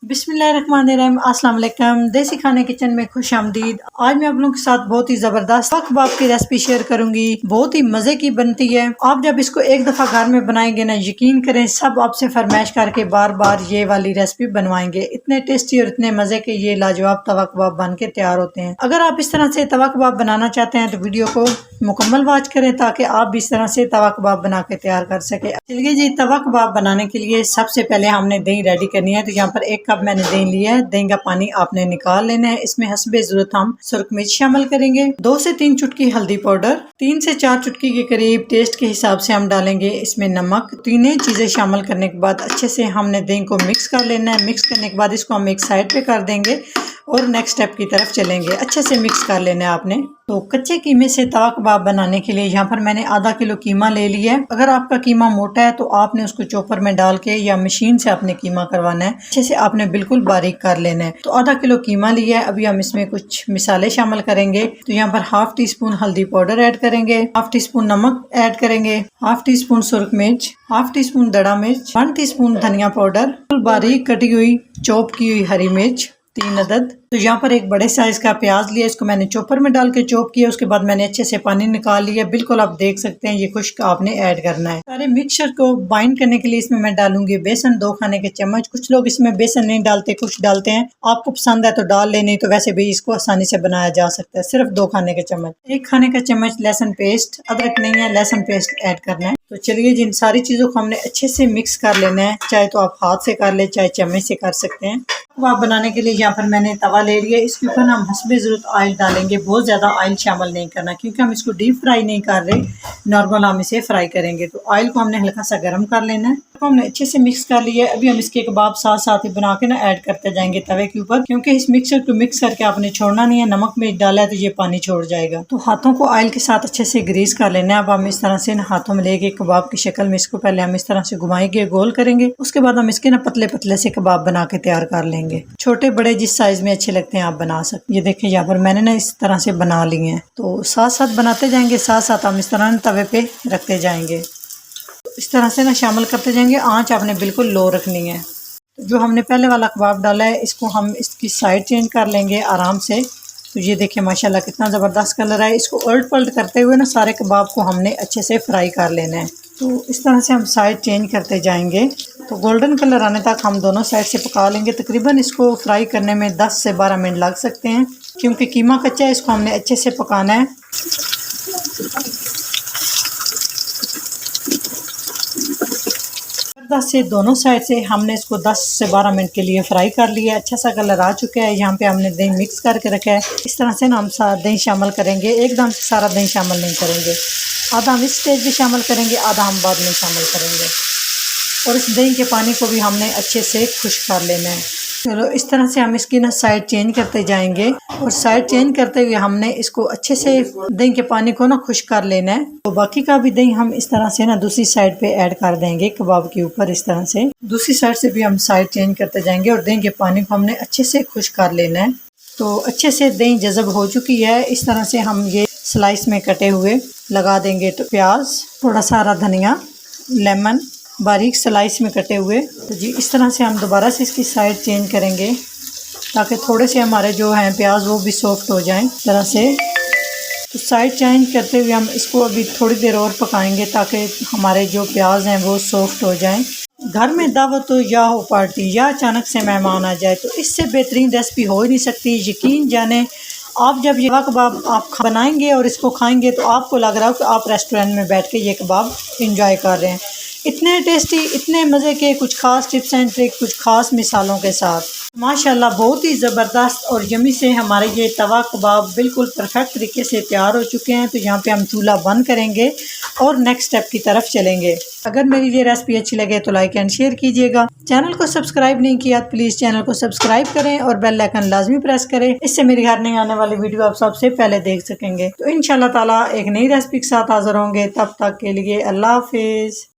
बिस्मिल्लाहिर्रहमानिर्रहीम, अस्सलाम वालेकुम। देसी खाने किचन में खुश आमदीद। आज मैं आप लोगों के साथ बहुत ही जबरदस्त कबाब की रेसिपी शेयर करूंगी। बहुत ही मजे की बनती है। आप जब इसको एक दफा घर में बनाएंगे ना, यकीन करें सब आपसे फरमाइश करके बार बार ये वाली रेसिपी बनवाएंगे। इतने टेस्टी और इतने मजे के ये लाजवाब तवा कबाब बन के तैयार होते हैं। अगर आप इस तरह से तवा कबाब बनाना चाहते हैं तो वीडियो को मुकम्मल वॉच करें ताकि आप भी इस तरह से तवा कबाब बना के तैयार कर सके। चलिए जी, तवा कबाब बनाने के लिए सबसे पहले हमने दही रेडी करनी है। तो यहाँ पर 1 कप मैंने दही लिया है। दही का पानी आपने निकाल लेना है। इसमें हस्बे जरूरत हम सुरख मिर्च शामिल करेंगे, 2 से 3 चुटकी हल्दी पाउडर, 3 से 4 चुटकी के करीब टेस्ट के हिसाब से हम डालेंगे इसमें नमक। तीनों चीजें शामिल करने के बाद अच्छे से हमने दही को मिक्स कर लेना है। मिक्स करने के बाद इसको हम एक साइड पे कर देंगे और नेक्स्ट स्टेप की तरफ चलेंगे। अच्छे से मिक्स कर लेना है आपने। तो कच्चे कीमे से तवा कबाब बनाने के लिए यहाँ पर मैंने आधा किलो कीमा ले लिया है। अगर आपका कीमा मोटा है तो आपने उसको चॉपर में डाल के या मशीन से आपने कीमा करवाना है। अच्छे से आपने बिल्कुल बारीक कर लेना है। तो आधा किलो कीमा लिया है। अभी हम इसमें कुछ मिसाले शामिल करेंगे। तो यहाँ पर हाफ टी स्पून हल्दी पाउडर ऐड करेंगे, हाफ टी स्पून नमक ऐड करेंगे, हाफ टी स्पून सुरख मिर्च, हाफ टी स्पून दड़ा मिर्च, 1 टीस्पून धनिया पाउडर, बारीक कटी हुई चॉप की हुई हरी मिर्च 3 अदद। तो यहाँ पर एक बड़े साइज का प्याज लिया, इसको मैंने चॉपर में डाल के चॉप किया। उसके बाद मैंने अच्छे से पानी निकाल लिया। बिल्कुल आप देख सकते हैं ये खुश्क आपने ऐड करना है। सारे मिक्सचर को बाइंड करने के लिए इसमें मैं डालूंगी बेसन 2 खाने के चम्मच। कुछ लोग इसमें बेसन नहीं डालते, कुछ डालते हैं। आपको पसंद है तो डाल ले, नहीं तो वैसे भी इसको आसानी से बनाया जा सकता है। सिर्फ 2 खाने के चम्मच। 1 खाने का चम्मच लहसुन पेस्ट, अदरक नहीं है लहसुन पेस्ट ऐड करना है। तो चलिए जिन सारी चीजों को हमने अच्छे से मिक्स कर लेना है। चाहे तो आप हाथ से कर ले, चाहे चम्मच से कर सकते हैं। कबाब बनाने के लिए यहाँ पर मैंने तवा ले लिया। इसके ऊपर हम हस्बे ज़रूरत ऑयल डालेंगे। बहुत ज़्यादा ऑयल शामिल नहीं करना क्योंकि हम इसको डीप फ्राई नहीं कर रहे, नॉर्मल हम इसे फ्राई करेंगे। तो ऑयल को हमने हल्का सा गर्म कर लेना है। तो हमने अच्छे से मिक्स कर लिया है। अभी हम इसके कबाब साथ साथ ही बना के ना ऐड करते जाएंगे तवे के ऊपर, क्योंकि इस मिक्सर को मिक्स करके आपने छोड़ना नहीं है। नमक मिर्च डाला है तो ये पानी छोड़ जाएगा। तो हाथों को ऑयल के साथ अच्छे से ग्रीस कर लेना है। अब हम इस तरह से ना हाथों में लेके कबाब की शक्ल में इसको पहले हम इस तरह से घुमाएंगे, गोल करेंगे। उसके बाद हम इसके ना पतले पतले से कबाब बना के तैयार कर लेंगे। छोटे बड़े जिस साइज में अच्छे लगते हैं आप बना सकते। ये देखिए यहाँ पर मैंने ना इस तरह से बना लिए हैं। तो साथ साथ बनाते जाएंगे, साथ साथ हम इस तरह तवे पे रखते जाएंगे। इस तरह से ना शामिल करते जाएंगे। आंच आपने बिल्कुल लो रखनी है। तो जो हमने पहले वाला कबाब डाला है इसको हम इसकी साइड चेंज कर लेंगे आराम से। तो ये देखिए माशाल्लाह कितना ज़बरदस्त कलर है। इसको उलट पलट करते हुए ना सारे कबाब को हमने अच्छे से फ्राई कर लेना है। तो इस तरह से हम साइड चेंज करते जाएंगे। तो गोल्डन कलर आने तक हम दोनों साइड से पका लेंगे। तकरीबन इसको फ्राई करने में 10 से 12 मिनट लग सकते हैं क्योंकि कीमा कच्चा है। इसको हमने अच्छे से पकाना है। से दोनों साइड से हमने इसको 10 से 12 मिनट के लिए फ्राई कर लिया। अच्छा सा कलर आ चुका है। यहाँ पे हमने दही मिक्स करके रखा है। इस तरह से ना हम दही शामिल करेंगे। एकदम से सारा दही शामिल नहीं करेंगे। आधा हम इस स्टेज पे शामिल करेंगे, आधा हम बाद में शामिल करेंगे। और इस दही के पानी को भी हमने अच्छे से खुश्क कर लेना है। चलो इस तरह से हम इसकी ना साइड चेंज करते जाएंगे और साइड चेंज करते हुए हमने इसको अच्छे से दही के पानी को ना खुश्क कर लेना है। तो बाकी का भी दही हम इस तरह से ना दूसरी साइड पे ऐड कर देंगे कबाब के ऊपर। इस तरह से दूसरी साइड से भी हम साइड चेंज करते जाएंगे और दही के पानी को हमने अच्छे से खुश्क कर लेना है। तो अच्छे से दही जज़ब हो चुकी है। इस तरह से हम ये स्लाइस में कटे हुए लगा देंगे। तो प्याज, थोड़ा सा हरा धनिया, लेमन बारीक स्लाइस में कटे हुए। तो जी इस तरह से हम दोबारा से इसकी साइड चेंज करेंगे ताकि थोड़े से हमारे जो हैं प्याज वो भी सॉफ्ट हो जाएं इस तरह से। तो साइड चेंज करते हुए हम इसको अभी थोड़ी देर और पकाएंगे ताकि हमारे जो प्याज हैं वो सॉफ्ट हो जाएं। घर में दावत हो या हो पार्टी या अचानक से मेहमान आ जाए तो इससे बेहतरीन रेसिपी हो ही नहीं सकती। यकीन जाने आप जब ये कबाब आप बनाएंगे और इसको खाएंगे तो आपको लग रहा हो कि आप रेस्टोरेंट में बैठ के ये कबाब इंजॉय कर रहे हैं। इतने टेस्टी, इतने मज़े के, कुछ खास टिप्स एंड ट्रिक, कुछ खास मिसालों के साथ माशाल्लाह बहुत ही ज़बरदस्त और यमी से हमारे ये तवा कबाब बिल्कुल परफेक्ट तरीके से तैयार हो चुके हैं। तो यहाँ पे हम चूल्हा बंद करेंगे और नेक्स्ट स्टेप की तरफ चलेंगे। अगर मेरी ये रेसिपी अच्छी लगे तो लाइक एंड शेयर कीजिएगा। चैनल को सब्सक्राइब नहीं किया तो प्लीज़ चैनल को सब्सक्राइब करें और बेल आइकन लाजमी प्रेस करें। इससे मेरी घर नहीं आने वाली वीडियो आप सबसे पहले देख सकेंगे। तो इंशाल्लाह ताला एक नई रेसिपी के साथ हाज़िर होंगे। तब तक के लिए अल्लाह हाफिज़।